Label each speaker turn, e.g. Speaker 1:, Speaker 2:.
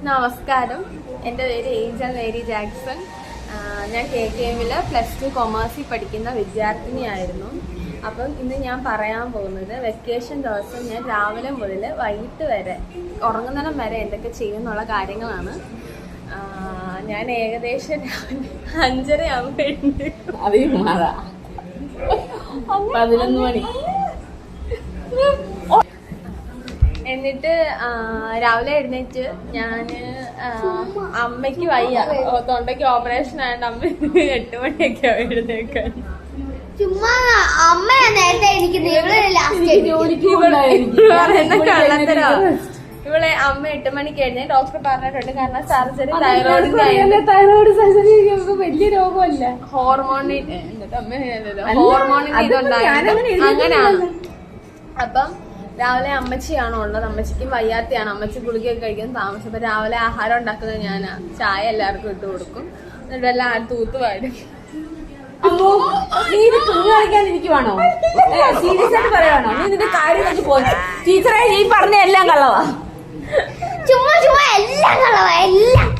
Speaker 1: നമസ്കാരം, എൻ്റെ പേര് ഏഞ്ചൽ മേരി ജാക്സൺ. ഞാൻ KKM +2 കൊമേഴ്സിൽ പഠിക്കുന്ന വിദ്യാർത്ഥിനിയായിരുന്നു. അപ്പം ഇന്ന് ഞാൻ പറയാൻ പോകുന്നത് വെക്കേഷൻ ദിവസം ഞാൻ രാവിലെ മുതൽ വൈകിട്ട് വരെ ഉറങ്ങുന്നിടം വരെ എന്തൊക്കെ ചെയ്യുന്നുള്ള കാര്യങ്ങളാണ്. ഞാൻ ഏകദേശം 5:30 ആകുമ്പോൾ
Speaker 2: 11 മണി.
Speaker 1: എന്നിട്ട് രാവിലെ എഴുന്നേറ്റ് ഞാൻ അമ്മയ്ക്ക് വയ്യ, തൊണ്ടയ്ക്ക് ഓപ്പറേഷൻ ആയതുകൊണ്ട് അമ്മ 8 മണിയൊക്കെ എഴുന്നേക്കാൻ.
Speaker 3: ചുമ്മാ അമ്മ നേരത്തെ
Speaker 1: ഇവളെ അമ്മ 8 മണിക്ക് എഴുന്നേ ഡോക്ടർ പറഞ്ഞിട്ടുണ്ട്. കാരണം സർജറി
Speaker 2: തൈറോയ്ഡ് സർജറി വലിയ രോഗമല്ല,
Speaker 1: ഹോർമോണിന്റെ ഇതുണ്ടായിരുന്നു, അങ്ങനെയാണ്. അപ്പം രാവിലെ അമ്മച്ചിയാണോ ഉള്ളത്, അമ്മച്ചിക്കും വയ്യാത്തയാണ്, അമ്മച്ചി ഗുളികയൊക്കെ കഴിക്കാൻ താമസം. അപ്പൊ രാവിലെ ആഹാരം ഉണ്ടാക്കുന്നത് ഞാനാ. ചായ എല്ലാവർക്കും ഇട്ട് കൊടുക്കും, എന്നിട്ട് എല്ലാം തൂത്ത് വാരും.
Speaker 2: നീ ഇത് തുണി കളിക്കാനിരിക്കുവാണോ? സീരിയസ് ആയിട്ട് പറയാണോ? നീ നിന്റെ കാര്യം പോയി. ടീച്ചറെ, നീ പറഞ്ഞ എല്ലാം കള്ളവാ.
Speaker 3: ചുമ്മാ എല്ലാം കളവാ, എല്ലാം.